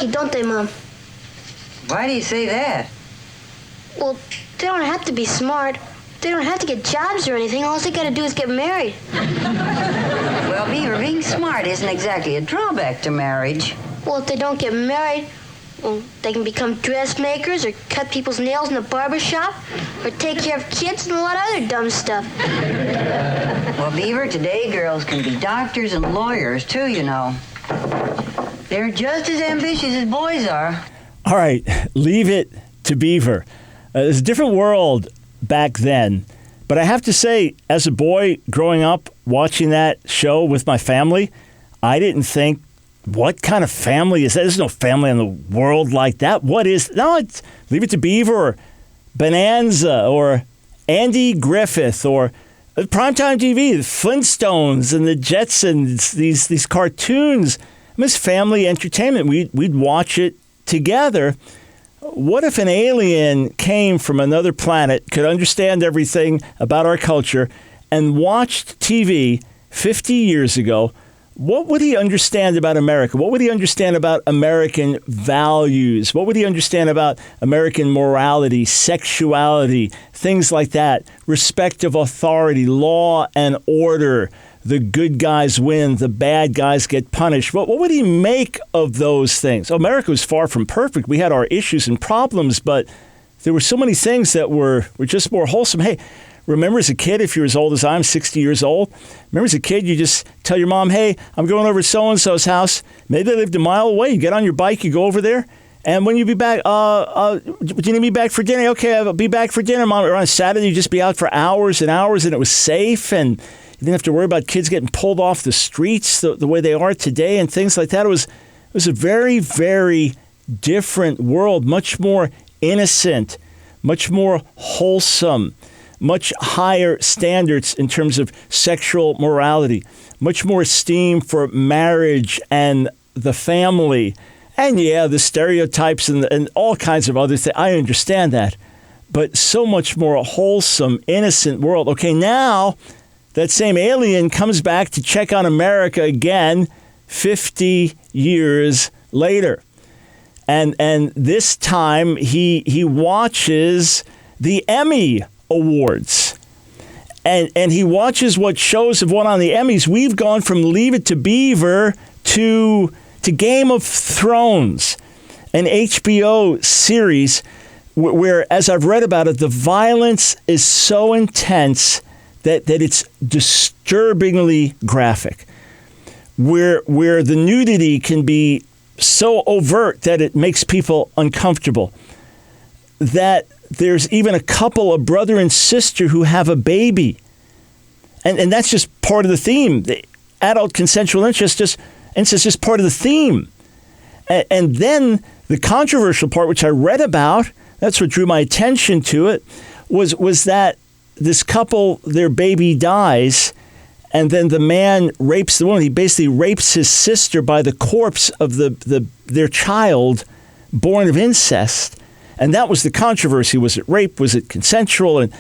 lucky, don't they, Mom? Why do you say that? Well, they don't have to be smart. They don't have to get jobs or anything. All they gotta do is get married. Well, Beaver, being smart isn't exactly a drawback to marriage. Well, if they don't get married, well, they can become dressmakers or cut people's nails in a barber shop or take care of kids and a lot of other dumb stuff. Well, Beaver, today girls can be doctors and lawyers, too, you know. They're just as ambitious as boys are. All right, leave it to Beaver. There's a different world back then. But I have to say, as a boy growing up watching that show with my family, I didn't think, what kind of family is that? There's no family in the world like that. What is... No, leave it to Beaver or Bonanza or Andy Griffith or primetime TV, the Flintstones and the Jetsons, these cartoons. It was family entertainment. We'd watch it together. What if an alien came from another planet, could understand everything about our culture, and watched TV 50 years ago? What would he understand about America? What would he understand about American values? What would he understand about American morality, sexuality, things like that? Respect of authority, law and order. The good guys win, the bad guys get punished. What would he make of those things? America was far from perfect. We had our issues and problems, but there were so many things that were just more wholesome. Hey, remember as a kid, if you're as old as I'm, 60 years old, remember as a kid, you just tell your mom, hey, I'm going over to so-and-so's house. Maybe they lived a mile away. You get on your bike, you go over there. And when you be back, do you need me back for dinner? Okay, I'll be back for dinner, Mom. Or on Saturday, you just be out for hours and hours, and it was safe, and you didn't have to worry about kids getting pulled off the streets the way they are today and things like that. It was a very, very different world, much more innocent, much more wholesome, much higher standards in terms of sexual morality, much more esteem for marriage and the family. And yeah, the stereotypes and all kinds of other things. I understand that. But so much more wholesome, innocent world. Okay, now that same alien comes back to check on America again 50 years later. And this time he watches the Emmy Awards. And he watches what shows have won on the Emmys. We've gone from Leave It to Beaver to Game of Thrones, an HBO series where, as I've read about it, the violence is so intense that it's disturbingly graphic, where the nudity can be so overt that it makes people uncomfortable, that there's even a couple, a brother and sister, who have a baby. And that's just part of the theme. The adult consensual incest is just part of the theme. And then the controversial part, which I read about, that's what drew my attention to it, was that this couple, their baby dies, and then the man rapes the woman. He basically rapes his sister by the corpse of their child born of incest. And that was the controversy. Was it rape? Was it consensual? And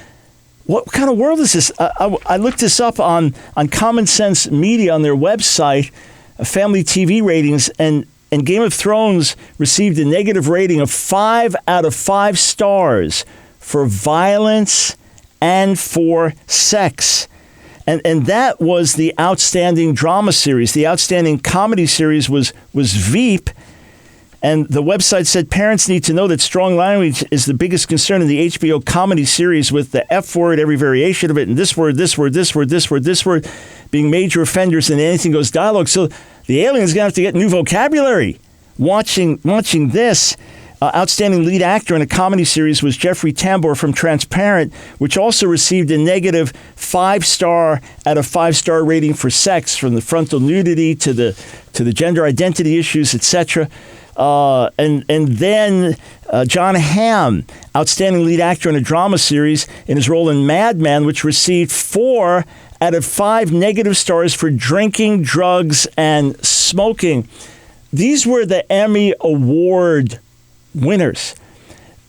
what kind of world is this? I looked this up on Common Sense Media on their website, family TV ratings, and Game of Thrones received a negative rating of 5 out of 5 stars for violence and for sex. And that was the outstanding drama series. The outstanding comedy series was Veep. And the website said parents need to know that strong language is the biggest concern in the HBO comedy series, with the F word, every variation of it, and this word, this word, this word, this word, this word being major offenders in Anything Goes dialogue. So the alien's going to have to get new vocabulary. Watching this, outstanding lead actor in a comedy series was Jeffrey Tambor from Transparent, which also received a negative 5-star out of 5-star rating for sex, from the frontal nudity to the gender identity issues, etc. And then John Hamm, outstanding lead actor in a drama series in his role in Mad Men, which received 4 out of 5 negative stars for drinking, drugs, and smoking. These were the Emmy Award winners.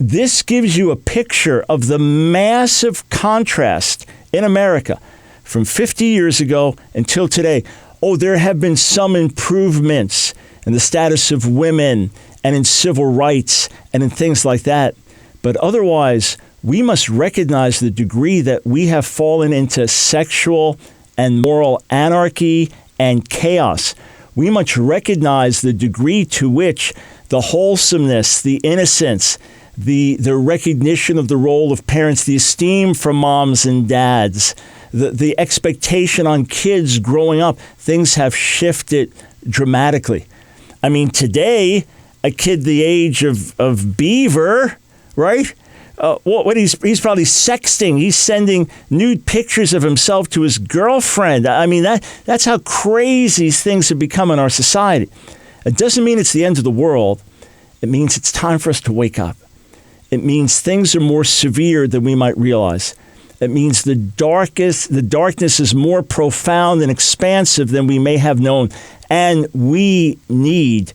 This gives you a picture of the massive contrast in America from 50 years ago until today. Oh, there have been some improvements in the status of women and in civil rights and in things like that. But otherwise, we must recognize the degree that we have fallen into sexual and moral anarchy and chaos. We must recognize the degree to which the wholesomeness, the innocence, the recognition of the role of parents, the esteem from moms and dads, the expectation on kids growing up, things have shifted dramatically. I mean, today, a kid the age of Beaver, right? What he's probably sexting. He's sending nude pictures of himself to his girlfriend. I mean, that's how crazy things have become in our society. It doesn't mean it's the end of the world. It means it's time for us to wake up. It means things are more severe than we might realize. It means the darkness is more profound and expansive than we may have known. And we need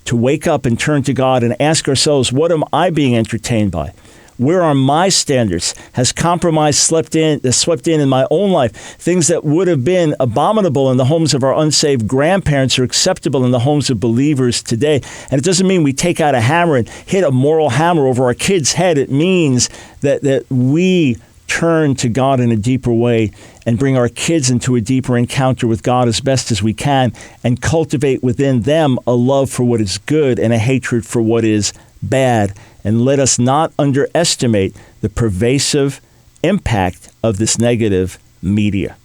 to wake up and turn to God and ask ourselves, what am I being entertained by? Where are my standards? Has compromise swept in my own life? Things that would have been abominable in the homes of our unsaved grandparents are acceptable in the homes of believers today. And it doesn't mean we take out a hammer and hit a moral hammer over our kid's head. It means that we turn to God in a deeper way and bring our kids into a deeper encounter with God as best as we can and cultivate within them a love for what is good and a hatred for what is bad. And let us not underestimate the pervasive impact of this negative media.